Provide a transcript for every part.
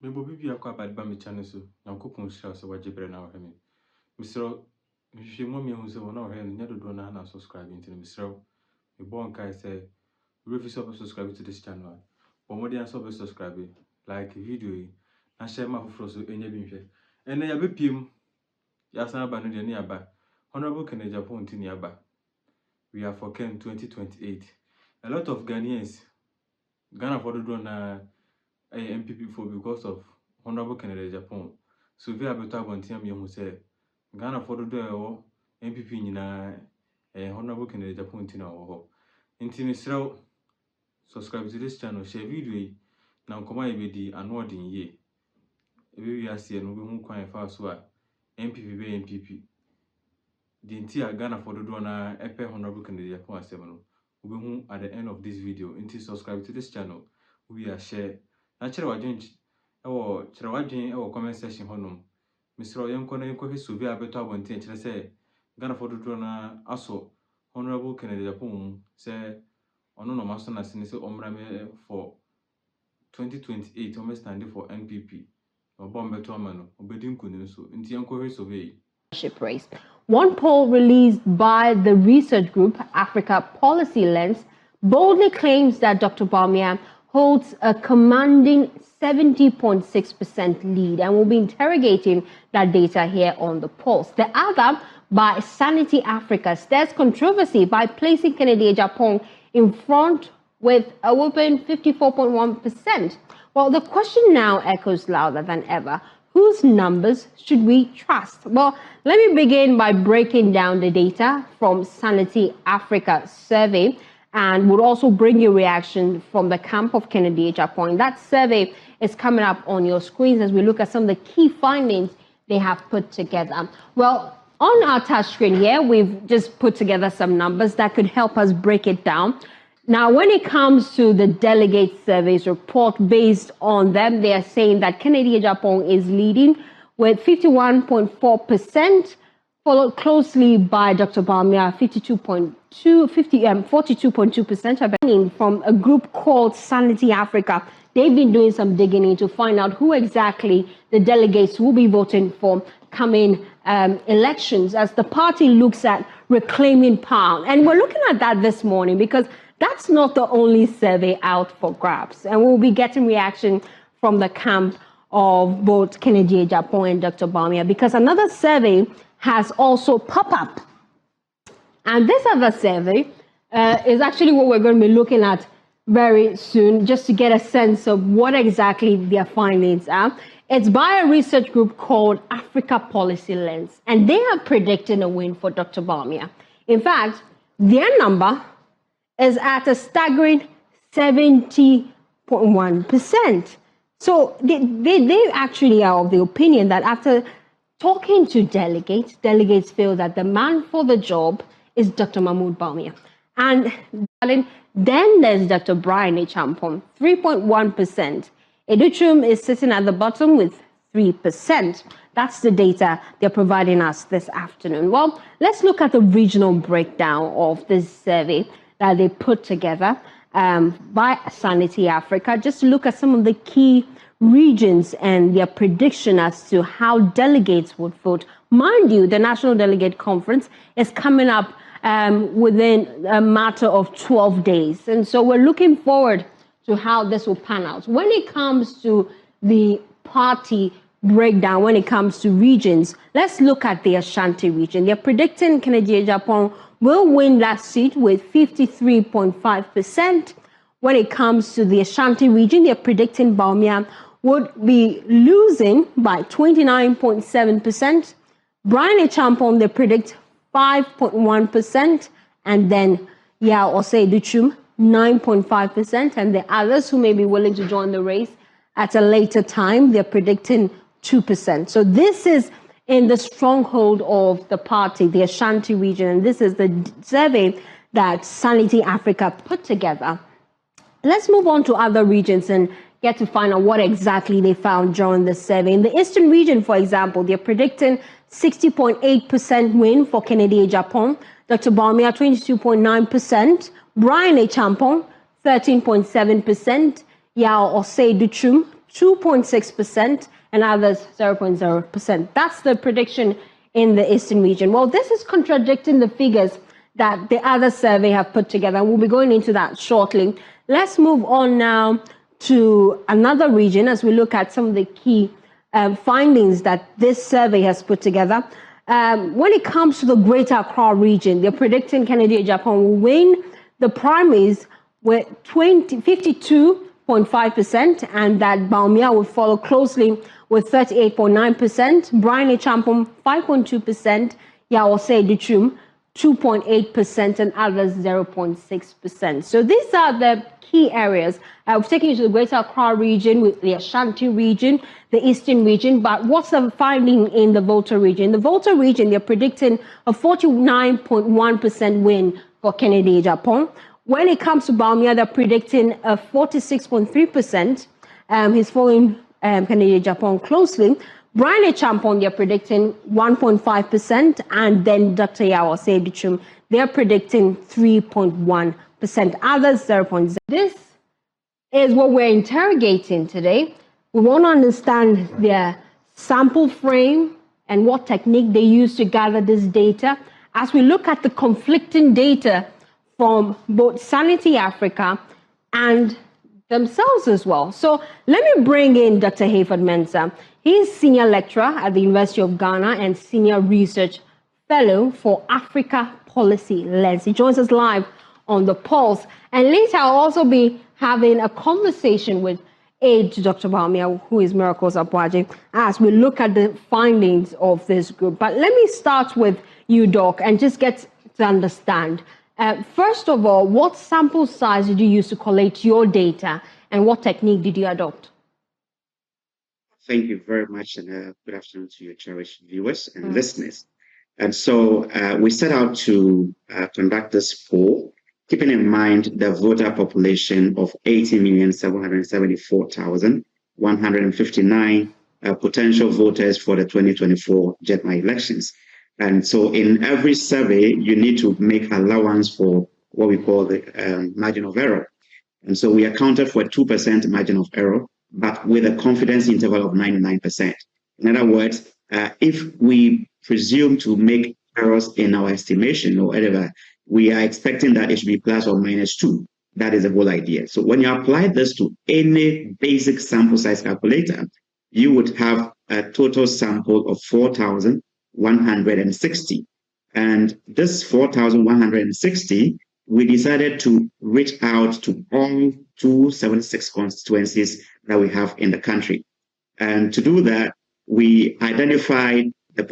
Me bobi bi akwa badba me channel so na nkopon shira so wajebre na wo hemi misro hwehwe mo me hu se wona wo he no nyadodo na subscribe into misro me bon kai say refuse to subscribe to this channel but more than subscribe like video yi na share ma foforo so enya bi nhwe ene ya bepiem ya san aba no de ne aba honorable Ken Japan ntini aba we are for Ken 2028 a lot of Ghana for do na MPP for because of Honorable Ken Japan. So we have better abontiam you say Ghana for do MPP nyina Honorable Ken Japan tina wo. Inti misraw subscribe to this channel, share video yi na nkoma e bedi ano odin ye. Ebe wi ase no be hu kwan fa so a MPP be MPP. The entire Ghana for do na epe Honorable Ken Japan asem no. We hu at the end of this video. Inti subscribe to this channel. We are share na chere wadwen ewo comment section honom misro yenko na yenko hweso bi abeto abonten chere se Ghana for do na aso Honorable Ken Japan se ono no maso na sene se omra me for 2028 o me stand for NPP obombeto amano obedi nkunu so nti yenko hweso be race. One poll released by the research group Africa Policy Lens boldly claims that Dr. Bawumia holds a commanding 70.6% lead, and we'll be interrogating that data here on the Pulse. The other, by Sanity Africa, stirs controversy by placing Ken Japan in front with a whopping 54.1%. Well, the question now echoes louder than ever. Whose numbers should we trust? Well, let me begin by breaking down the data from Sanity Africa survey, and would also bring you reaction from the camp of Ken Japan. That survey is coming up on your screens as we look at some of the key findings they have put together. Well, on our touch screen here, we've just put together some numbers that could help us break it down. Now, when it comes to the delegate surveys report, based on them, they are saying that Ken Japan is leading with 51.4%, followed closely by Dr. Bawumia, 42.2%, from a group called Sanity Africa. They've been doing some digging in to find out who exactly the delegates will be voting for coming elections as the party looks at reclaiming power. And we're looking at that this morning because that's not the only survey out for grabs. And we'll be getting reaction from the camp of both Ken Japan and Dr. Bawumia because another survey has also popped up. And this other survey is actually what we're going to be looking at very soon, just to get a sense of what exactly their findings are. It's by a research group called Africa Policy Lens, and they are predicting a win for Dr. Bawumia. In fact, their number is at a staggering 70.1%. So they actually are of the opinion that after talking to delegates feel that the man for the job is Dr. Mahmoud Bawumia. And then there's Dr. Brian Champon, 3.1%. Educhum is sitting at the bottom with 3%. That's the data they're providing us this afternoon. Well, let's look at the regional breakdown of this survey that they put together by Sanity Africa. Just look at some of the key regions and their prediction as to how delegates would vote. Mind you, the National Delegate Conference is coming up within a matter of 12 days. And so we're looking forward to how this will pan out. When it comes to the party breakdown, when it comes to regions, let's look at the Ashanti region. They're predicting Ken Japan will win that seat with 53.5%. When it comes to the Ashanti region, they're predicting Bawumia would be losing by 29.7%. Brian Champon, they predict 5.1%. And then Yao Osei Duchum, 9.5%. And the others who may be willing to join the race at a later time, they're predicting 2%. So this is in the stronghold of the party, the Ashanti region. And this is the survey that Sanity Africa put together. Let's move on to other regions and get to find out what exactly they found during the survey. In the Eastern region, for example, they're predicting 60.8% win for Ken Japan, Dr. Bawumia 22.9%, Brian Champon 13.7%, Yao Osei Duchum 2.6%, and others 0.0%. That's the prediction in the Eastern region. Well, this is contradicting the figures that the other survey have put together. We'll be going into that shortly. Let's move on now to another region as we look at some of the key findings that this survey has put together. When it comes to the Greater Accra region, they're predicting Kennedy Japan will win the primaries with 52.5%, and that Bawumia will follow closely with 38.9%, Brian Champon 5.2%, Yawose Duchum 2.8%, and others 0.6%. So these are the key areas. We've taken you to the Greater Accra region, with the Ashanti region, the Eastern region, but what's the finding in the Volta region? In the Volta region, they're predicting a 49.1% win for Kennedy Japan. When it comes to Bawumia, they're predicting a 46.3%. He's following Kennedy Japan closely. Brian Champon, they're predicting 1.5%, and then Dr. Yawose Duchum, they're predicting 3.1%. Others 0.0%. This is what we're interrogating today. We want to understand their sample frame and what technique they use to gather this data. As we look at the conflicting data from both Sanity Africa and themselves as well. So let me bring in Dr. Hayford Mensah. He's senior lecturer at the University of Ghana and senior research fellow for Africa Policy Lens. He joins us live on the Pulse. And later I'll also be having a conversation with aide to Dr. Bawumia, who is Miracles Abuaje, as we look at the findings of this group. But let me start with you, Doc, and just get to understand. First of all, what sample size did you use to collate your data, and what technique did you adopt? Thank you very much, and good afternoon to your cherished viewers and listeners. And so we set out to conduct this poll, keeping in mind the voter population of 80,774,159 potential voters for the 2024 GETMA elections. And so in every survey, you need to make allowance for what we call the margin of error. And so we accounted for a 2% margin of error, but with a confidence interval of 99%. In other words, if we presume to make errors in our estimation or whatever, we are expecting that it should be plus or minus 2. That is the whole idea. So when you apply this to any basic sample size calculator, you would have a total sample of 4,160. And this 4,160, we decided to reach out to all 276 constituencies that we have in the country. And to do that, we identified the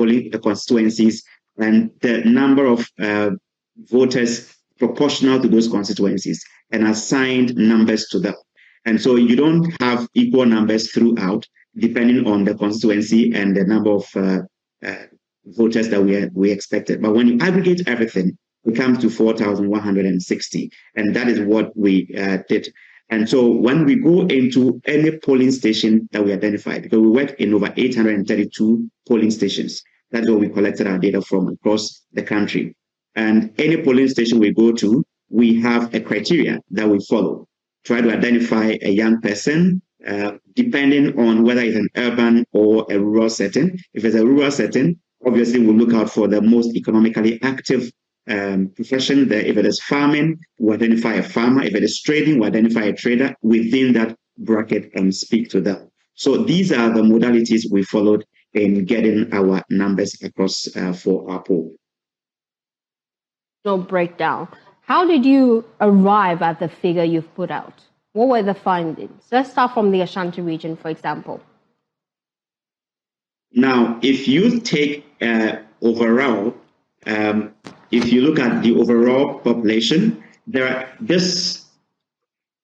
constituencies and the number of voters proportional to those constituencies and assigned numbers to them. And so you don't have equal numbers throughout, depending on the constituency and the number of voters that we expected. But when you aggregate everything, it comes to 4,160. And that is what we did. And so when we go into any polling station that we identify, because we work in over 832 polling stations, that's where we collected our data from across the country. And any polling station we go to, we have a criteria that we follow. Try to identify a young person, depending on whether it's an urban or a rural setting. If it's a rural setting, obviously we'll look out for the most economically active profession. If it is farming, we identify a farmer. If it is trading, we identify a trader within that bracket and speak to them. So these are the modalities we followed in getting our numbers across for our poll. No breakdown. How did you arrive at the figure you've put out? What were the findings? Let's start from the Ashanti region, for example. Now, if you take overall, if you look at the overall population, this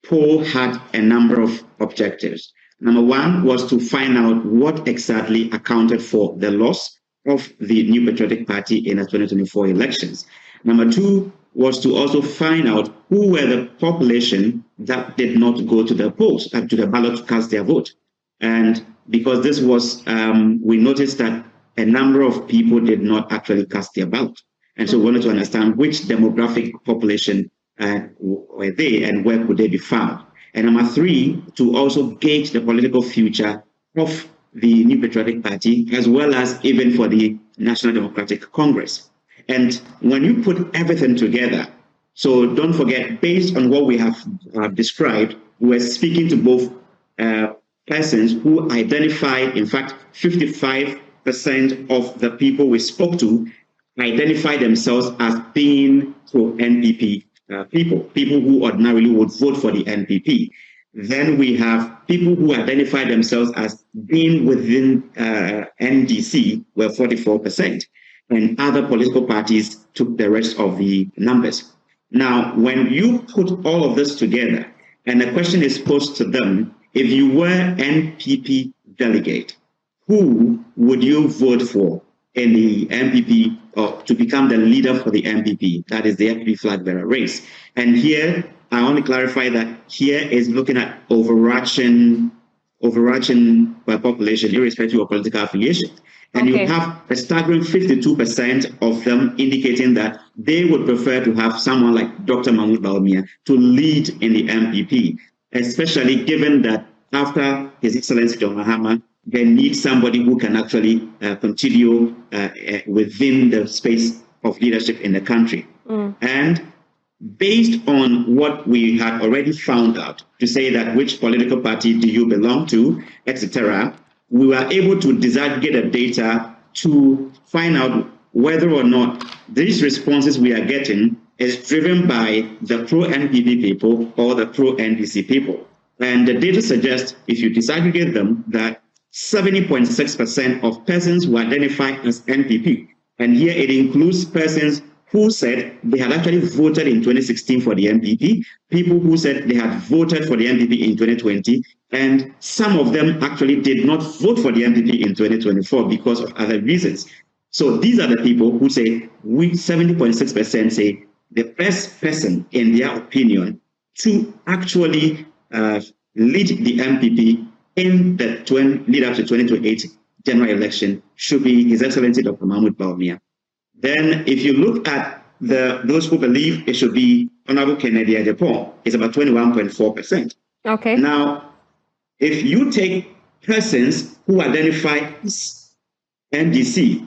poll had a number of objectives. Number one was to find out what exactly accounted for the loss of the New Patriotic Party in the 2024 elections. Number two was to also find out who were the population that did not go to the polls, to the ballot to cast their vote. And because this was, we noticed that a number of people did not actually cast their ballot. And so we wanted to understand which demographic population were they and where could they be found. And number three, to also gauge the political future of the New Patriotic Party, as well as even for the National Democratic Congress. And when you put everything together, so don't forget, based on what we have described, we're speaking to both persons who identified, in fact, 55% of the people we spoke to identify themselves as being pro-NPP people who ordinarily would vote for the NPP. Then we have people who identify themselves as being within NDC, were 44%, and other political parties took the rest of the numbers. Now, when you put all of this together, and the question is posed to them, if you were NPP delegate, who would you vote for in the NPP or to become the leader for the NPP? That is the NPP flag bearer race. And here, I want to clarify that here is looking at overarching population, irrespective of political affiliation. And you have a staggering 52% of them indicating that they would prefer to have someone like Dr. Mahmoud Bawumia to lead in the NPP, especially given that after His Excellency John Mahama, they need somebody who can actually continue within the space of leadership in the country. And based on what we had already found out to say that which political party do you belong to, etc., we were able to disaggregate the data to find out whether or not these responses we are getting is driven by the pro-NPP people or the pro-NDC people. And the data suggests, if you disaggregate them, that 70.6% of persons who identify as NPP, and here it includes persons who said they had actually voted in 2016 for the NPP, people who said they had voted for the NPP in 2020, and some of them actually did not vote for the NPP in 2024 because of other reasons. So these are the people who say, 70.6% say the best person, in their opinion, to actually lead the NPP in the lead up to 2028 general election should be His Excellency Dr. Mahmoud Bawumia. Then if you look at those who believe it should be Honorable Kennedy Ajapong, it's about 21.4%. Okay. Now, if you take persons who identify as NDC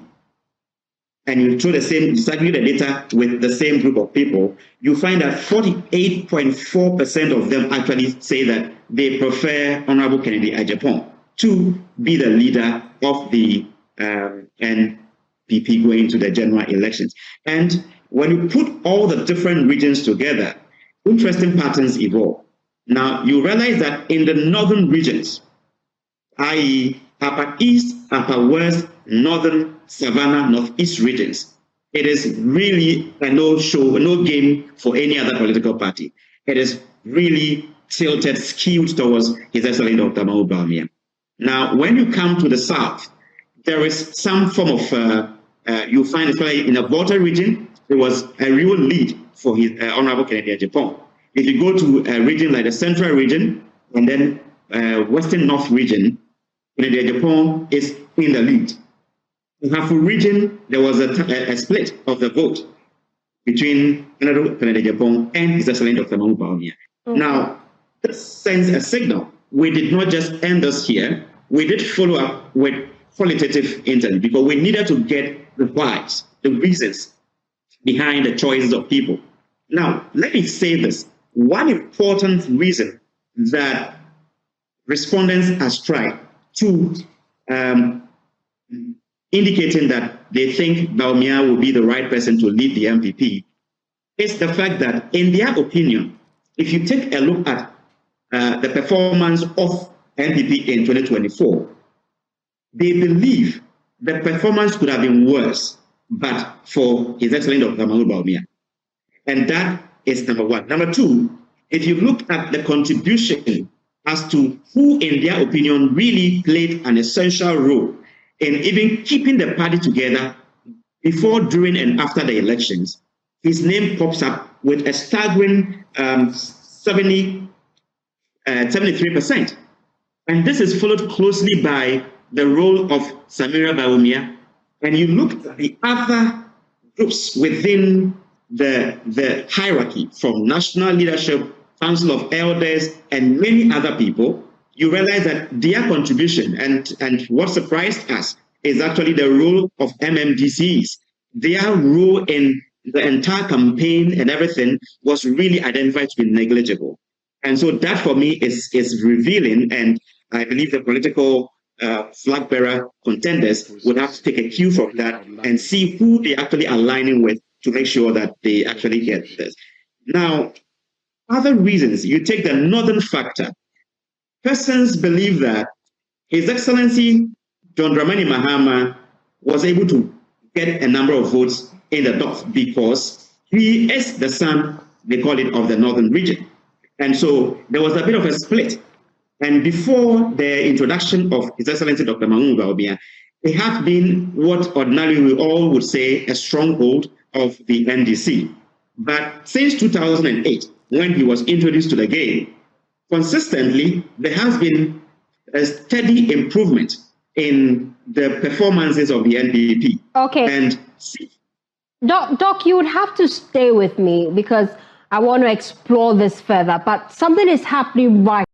and you throw the same, disagree the data with the same group of people, you find that 48.4% of them actually say that they prefer Honorable Kennedy Ajapong to be the leader of the NPP going into the general elections. And when you put all the different regions together, interesting patterns evolve. Now, you realize that in the northern regions, i.e. Upper East, Upper West, Northern, Savannah, Northeast regions, it is really a no game for any other political party. It is really tilted, skewed towards His Excellency Dr. Mahmoud Bawumia. Now, when you come to the south, there is some form of, you find especially in the Volta region, there was a real lead for His Honorable Kennedy Ajapong. If you go to a region like the Central region and then Western North region, Kennedy Ajapong is in the lead. In the Hafu region, there was a split of the vote between Honorable Kennedy Ajapong and His Excellency Dr. Mahmoud Bawumia. Now, this sends a signal. We did not just end this here. We did follow up with qualitative interview because we needed to get the whys, the reasons behind the choices of people. Now, let me say this. One important reason that respondents ascribe to indicating that they think Bawumia will be the right person to lead the NPP is the fact that, in their opinion, if you take a look at the performance of NPP in 2024, they believe the performance could have been worse, but for His Excellency Dr. Mahmoud Bawumia. And that is number one. Number two, if you look at the contribution as to who, in their opinion, really played an essential role in even keeping the party together before, during, and after the elections, his name pops up with a staggering 73%. And this is followed closely by the role of Samira Bawumia. And you look at the other groups within the hierarchy, from national leadership Council of Elders, and many other people, you realize that their contribution and what surprised us is actually the role of MMDCs. Their role in the entire campaign and everything was really identified to be negligible. And so that for me is revealing, and I believe the political flag bearer contenders would have to take a cue from that and see who they're actually aligning with to make sure that they actually get this. Now, other reasons, you take the northern factor. Persons believe that His Excellency John Dramani Mahama was able to get a number of votes in the North because he is the son, they call it, of the northern region. And so there was a bit of a split. And before the introduction of His Excellency Dr. Mahmoud Bawumia, it had been what ordinarily we all would say a stronghold of the NDC. But since 2008, when he was introduced to the game, consistently, there has been a steady improvement in the performances of the NDP. Okay. And Doc, you would have to stay with me because I want to explore this further, but something is happening right